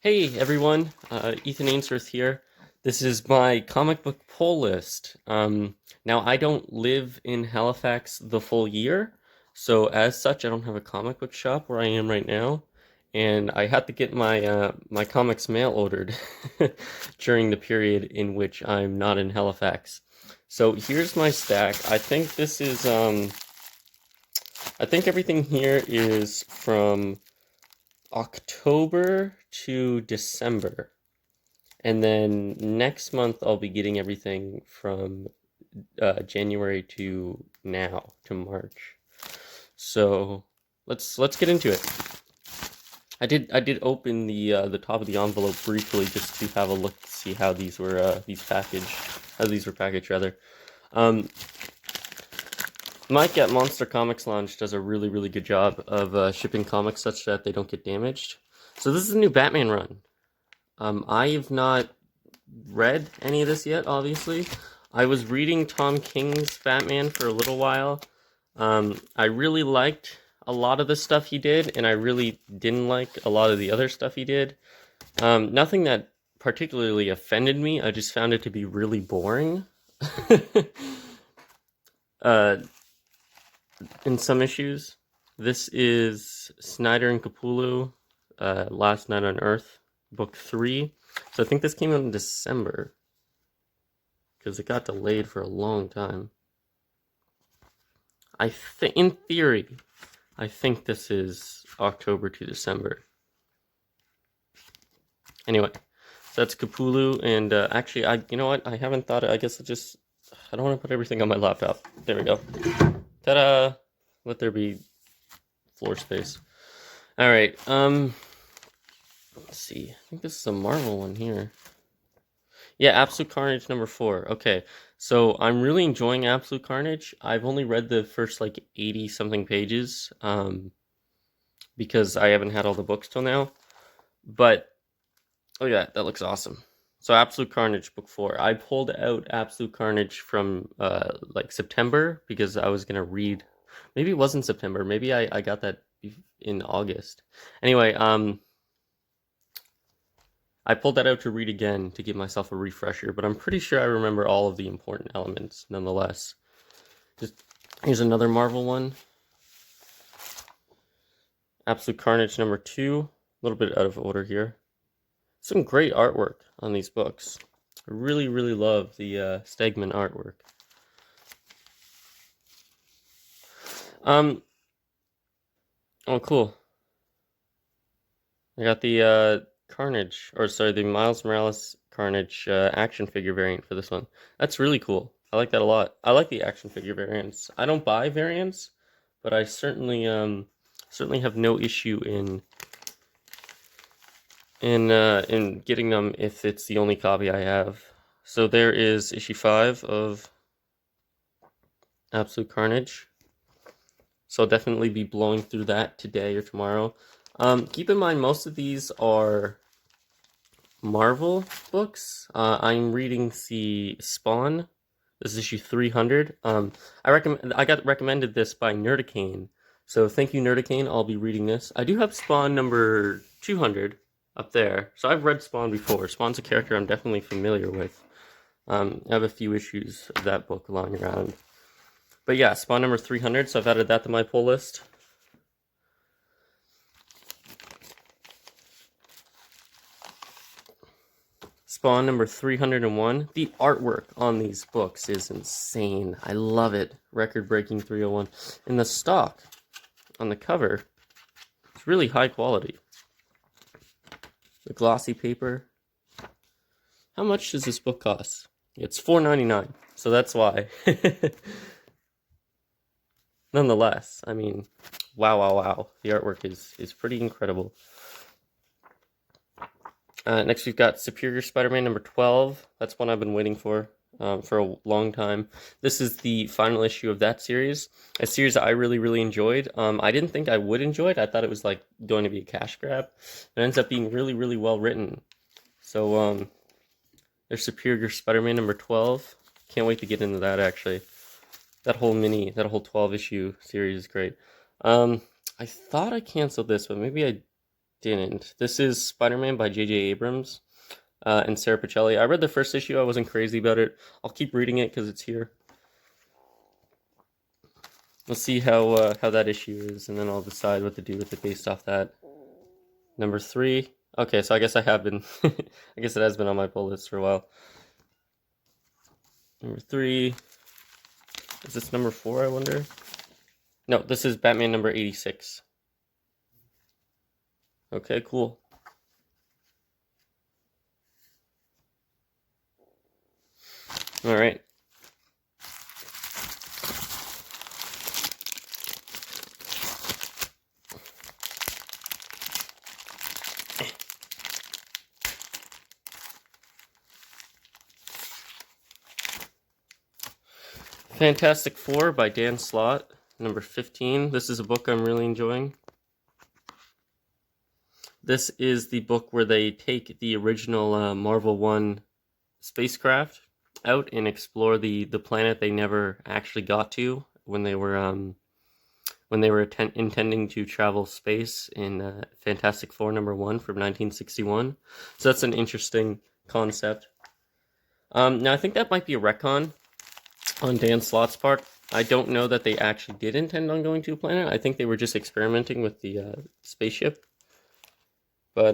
Hey everyone, Ethan Ainsworth here. This is my comic book pull list. Now I don't live in Halifax the full year, so as such I don't have a comic book shop where I am right now, and I had to get my comics mail ordered during the period in which I'm not in Halifax. So here's my stack. I think everything here is from October to December. And then next month I'll be getting everything from January to now to March. So let's get into it. I did open the top of the envelope briefly just to have a look to see how these were packaged rather. Um, Mike at Monster Comics Lounge does a really good job of shipping comics such that they don't get damaged. So this is a new Batman run. I have not read any of this yet, obviously. I was reading Tom King's Batman for a little while. I really liked a lot of the stuff he did, and I really didn't like a lot of the other stuff he did. Nothing that particularly offended me, I just found it to be really boring. uh, in some issues. This is Snyder and Capullo, Last Night on Earth, Book 3. So I think this came out in December, because it got delayed for a long time. In theory, I think this is October to December. Anyway, so that's Capullo, and actually, you know what? I haven't thought it. I guess I don't want to put everything on my laptop. There we go. Ta-da! Let there be floor space. All right. Let's see. I think this is a Marvel one here. Yeah, Absolute Carnage number 4. Okay, so I'm really enjoying Absolute Carnage. I've only read the first like 80 something pages, because I haven't had all the books till now. But oh yeah, that looks awesome. So Absolute Carnage book 4. I pulled out Absolute Carnage from like September because I was gonna read. Maybe it wasn't September. Maybe I got that in August. Anyway, I pulled that out to read again to give myself a refresher, but I'm pretty sure I remember all of the important elements nonetheless. Just here's another Marvel one. Absolute Carnage number 2. A little bit out of order here. Some great artwork on these books. I really love the Stegman artwork. Oh, cool. I got the Carnage, or sorry, the Miles Morales Carnage action figure variant for this one. That's really cool. I like that a lot. I like the action figure variants. I don't buy variants, but I certainly have no issue in getting them if it's the only copy I have. So there is issue 5 of Absolute Carnage. So I'll definitely be blowing through that today or tomorrow. Keep in mind, most of these are Marvel books. I'm reading the Spawn. This is issue 300. I got recommended this by Nerdicane. So thank you, Nerdicane. I'll be reading this. I do have Spawn number 200 up there. So I've read Spawn before. Spawn's a character I'm definitely familiar with. I have a few issues of that book lying around. But yeah, Spawn number 300, so I've added that to my pull list. Spawn number 301. The artwork on these books is insane. I love it. Record-breaking 301. And the stock on the cover is really high quality. The glossy paper. How much does this book cost? It's $4.99, so that's why. Nonetheless, I mean, wow. The artwork is pretty incredible. Next, we've got Superior Spider-Man number 12. That's one I've been waiting for a long time. This is the final issue of that series, a series I really enjoyed. I didn't think I would enjoy it. I thought it was like going to be a cash grab. It ends up being really well written. So there's Superior Spider-Man number 12. Can't wait to get into that, actually. That whole 12 issue series is great. I thought I canceled this, but maybe I didn't. This is Spider-Man by J.J. Abrams and Sarah Pichelli. I read the first issue. I wasn't crazy about it. I'll keep reading it because it's here. Let's see how that issue is, and then I'll decide what to do with it based off that. Number 3. Okay, so I guess I have been... I guess it has been on my pull list for a while. Number 3... Is this number 4, I wonder? No, this is Batman number 86. Okay, cool. All right. Fantastic Four by Dan Slott, number 15. This is a book I'm really enjoying. This is the book where they take the original Marvel 1 spacecraft out and explore the planet they never actually got to when they were intending to travel space in Fantastic Four number 1 from 1961. So that's an interesting concept. Now I think that might be a retcon on Dan Slott's part. I don't know that they actually did intend on going to a planet. I think they were just experimenting with the spaceship. But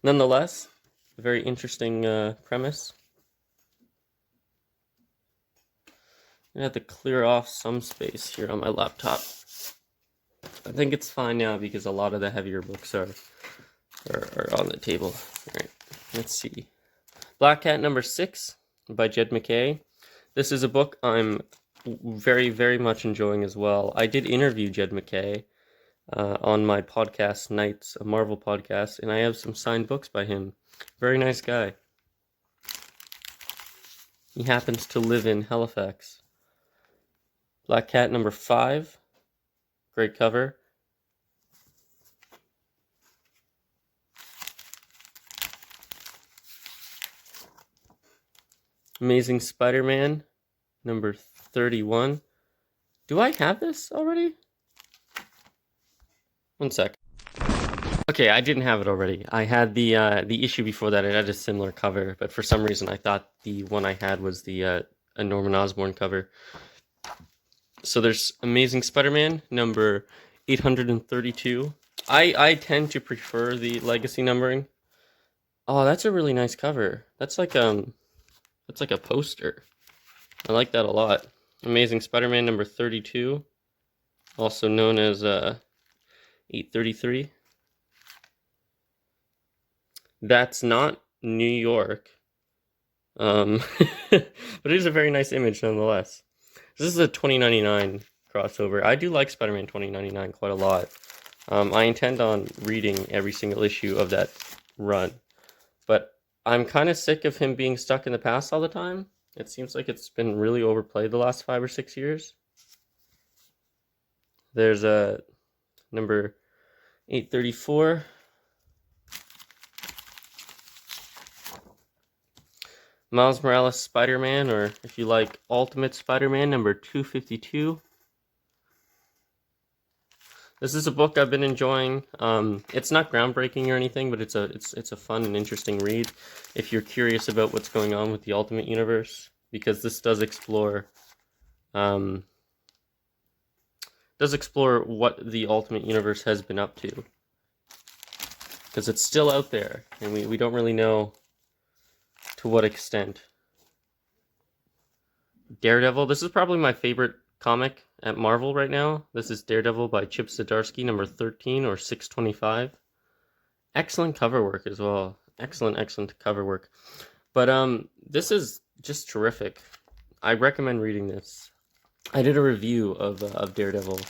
nonetheless, a very interesting premise. I have to clear off some space here on my laptop. I think it's fine now because a lot of the heavier books are on the table. All right, let's see. Black Cat number 6 by Jed MacKay. This is a book I'm very, very much enjoying as well. I did interview Jed MacKay on my podcast Nights, a Marvel podcast, and I have some signed books by him. Very nice guy. He happens to live in Halifax. Black Cat number 5. Great cover. Amazing Spider-Man number 31. Do I have this already? One sec. Okay, I didn't have it already. I had the issue before that. It had a similar cover, but for some reason I thought the one I had was the a Norman Osborn cover. So there's Amazing Spider-Man number 832. I tend to prefer the legacy numbering. Oh, that's a really nice cover. That's like a poster. I like that a lot. Amazing Spider-Man number 32, also known as 833. That's not New York, but it is a very nice image nonetheless. This is a 2099 crossover. I do like Spider-Man 2099 quite a lot. I intend on reading every single issue of that run, but I'm kind of sick of him being stuck in the past all the time. It seems like it's been really overplayed the last 5 or 6 years. There's a number 834. Miles Morales Spider-Man, or if you like, Ultimate Spider-Man number 252. This is a book I've been enjoying. It's not groundbreaking or anything, but it's a fun and interesting read if you're curious about what's going on with the Ultimate Universe, because this does explore what the Ultimate Universe has been up to, because it's still out there, and we don't really know to what extent. Daredevil. This is probably my favorite comic at Marvel right now. This is Daredevil by Chip Zdarsky, number 13 or 625. Excellent cover work as well. Excellent cover work. But this is just terrific. I recommend reading this. I did a review of Daredevil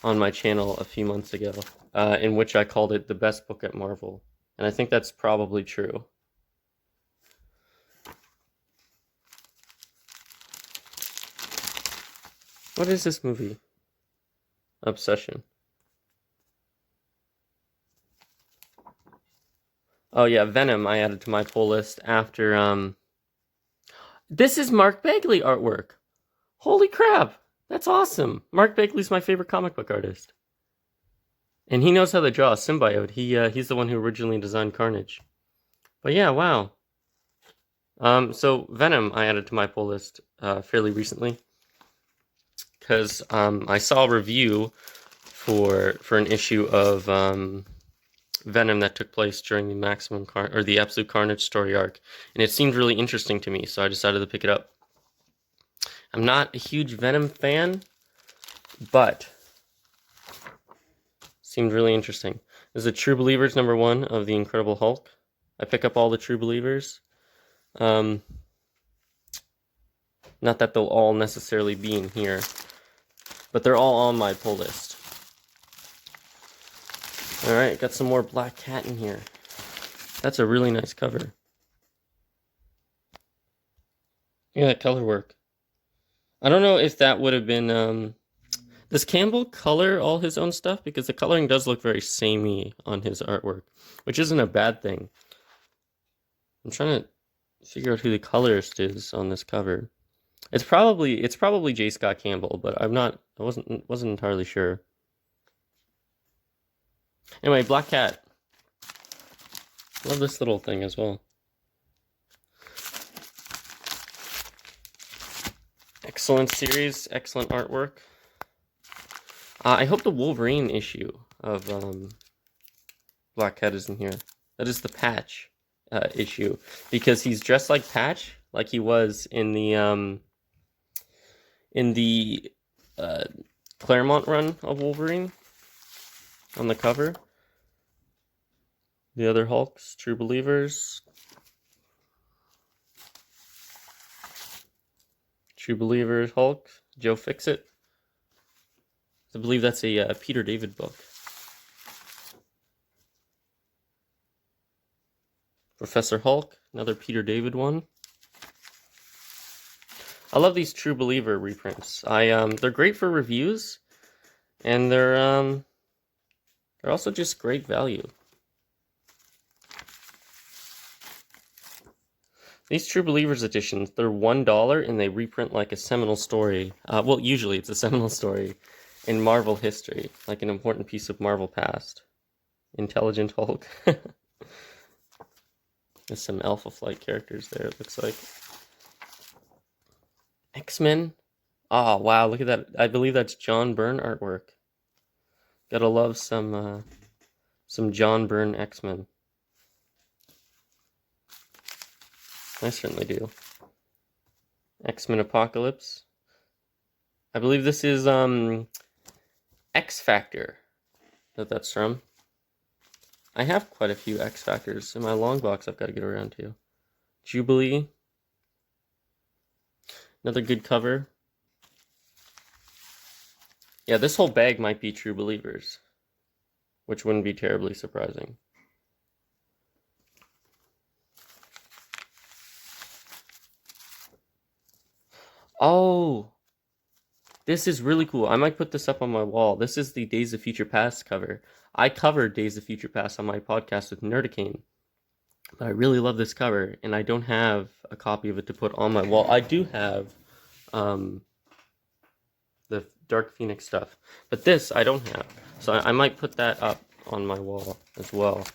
on my channel a few months ago, in which I called it the best book at Marvel, and I think that's probably true. What is this movie? Obsession. Oh yeah, Venom I added to my pull list after This is Mark Bagley artwork. Holy crap! That's awesome. Mark Bagley's my favorite comic book artist. And he knows how to draw a symbiote. He's the one who originally designed Carnage. But yeah, wow. So Venom I added to my pull list fairly recently because I saw a review for an issue of Venom that took place during the Absolute Carnage story arc, and it seemed really interesting to me, so I decided to pick it up. I'm not a huge Venom fan, but seemed really interesting. This is a True Believers #1 of the Incredible Hulk. I pick up all the True Believers. Not that they'll all necessarily be in here, but they're all on my pull list. Alright, got some more Black Cat in here. That's a really nice cover. Look at that color work. I don't know if that would have been, does Campbell color all his own stuff? Because the coloring does look very samey on his artwork, which isn't a bad thing. I'm trying to figure out who the colorist is on this cover. It's probably J. Scott Campbell, but I wasn't entirely sure. Anyway, Black Cat. Love this little thing as well. Excellent series, excellent artwork. I hope the Wolverine issue of Black Cat is in here. That is the Patch issue, because he's dressed like Patch, like he was in the Claremont run of Wolverine on the cover. The other Hulks, True Believers. True Believers Hulk, Joe Fixit. I believe that's a Peter David book. Professor Hulk, another Peter David one. I love these True Believer reprints. They're great for reviews, and they're also just great value. These True Believers editions, they're $1 and they reprint like a seminal story. Well, usually it's a seminal story in Marvel history, like an important piece of Marvel past. Intelligent Hulk. There's some Alpha Flight characters there, it looks like. X-Men. Oh, wow, look at that. I believe that's John Byrne artwork. Gotta love some John Byrne X-Men. I certainly do. X-Men Apocalypse. I believe this is X Factor that's from. I have quite a few X Factors in my long box I've got to get around to. Jubilee. Another good cover. Yeah, this whole bag might be True Believers, which wouldn't be terribly surprising. Oh, this is really cool. I might put this up on my wall. This is the Days of Future Past cover. I covered Days of Future Past on my podcast with Nerdicane, but I really love this cover, and I don't have a copy of it to put on my wall. I do have the Dark Phoenix stuff, but this I don't have, so I might put that up on my wall as well.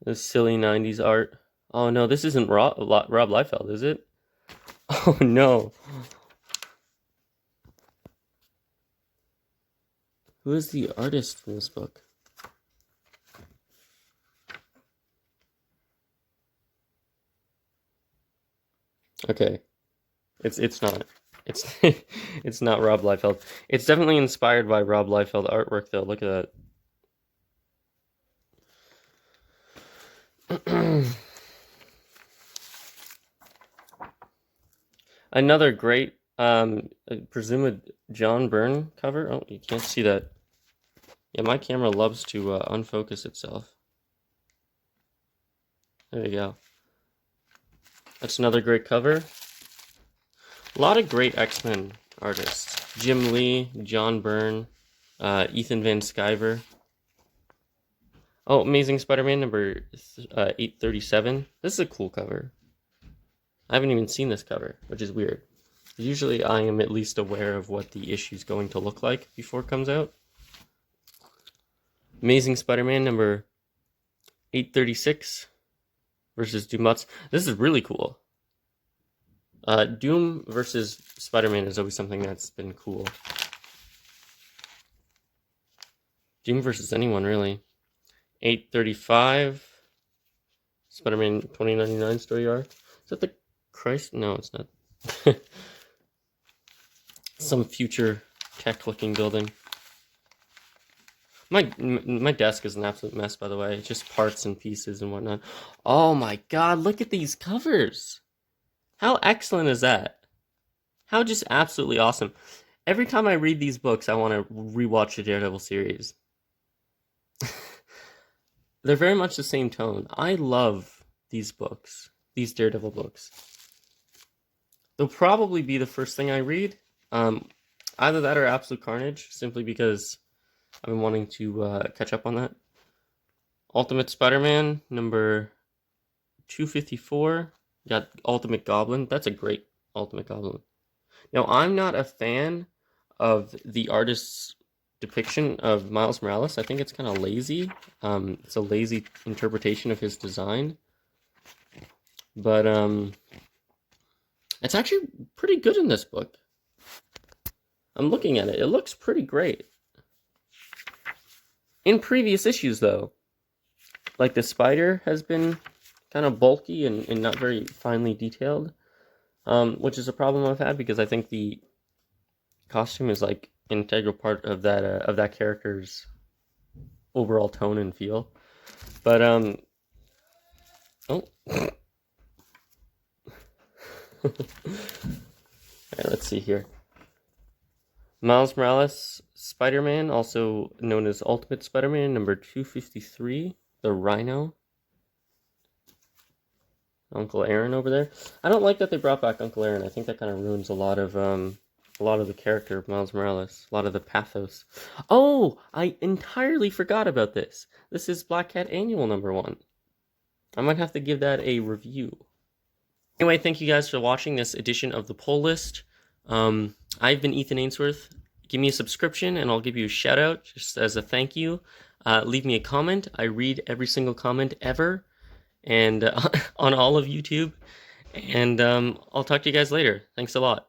This silly 90s art. Oh no, this isn't Rob Liefeld, is it? Oh no. Who is the artist from this book? Okay. It's not. It's not Rob Liefeld. It's definitely inspired by Rob Liefeld artwork though. Look at that. Another great, presumed John Byrne cover. Oh, you can't see that. Yeah, my camera loves to unfocus itself. There you go. That's another great cover. A lot of great X-Men artists. Jim Lee, John Byrne, Ethan Van Sciver. Oh, Amazing Spider-Man number 837. This is a cool cover. I haven't even seen this cover, which is weird. Usually I am at least aware of what the issue's going to look like before it comes out. Amazing Spider-Man number 836 versus Doombots. This is really cool. Doom versus Spider-Man is always something that's been cool. Doom versus anyone, really. 835. Spider-Man 2099 story arc. Is that the Christ? No, it's not. Some future tech-looking building. My desk is an absolute mess, by the way. It's just parts and pieces and whatnot. Oh my god, look at these covers! How excellent is that? How just absolutely awesome. Every time I read these books, I want to rewatch the Daredevil series. They're very much the same tone. I love these books, these Daredevil books. They'll probably be the first thing I read. Either that or Absolute Carnage, simply because I've been wanting to catch up on that. Ultimate Spider-Man, number 254. Got Ultimate Goblin. That's a great Ultimate Goblin. Now, I'm not a fan of the artist's depiction of Miles Morales. I think it's kind of lazy. It's a lazy interpretation of his design. But it's actually pretty good in this book. I'm looking at it. It looks pretty great. In previous issues, though, like the spider has been kind of bulky and not very finely detailed, which is a problem I've had because I think the costume is like an integral part of that character's overall tone and feel. But oh. Alright, let's see here. Miles Morales Spider-Man, also known as Ultimate Spider-Man, number 253, the Rhino. Uncle Aaron over there. I don't like that they brought back Uncle Aaron. I think that kind of ruins a lot of the character of Miles Morales, a lot of the pathos. Oh, I entirely forgot about this. This is Black Cat Annual number 1. I might have to give that a review. Anyway, thank you guys for watching this edition of the Pull List. I've been Ethan Ainsworth. Give me a subscription and I'll give you a shout out just as a thank you. Leave me a comment. I read every single comment ever and on all of YouTube. And I'll talk to you guys later. Thanks a lot.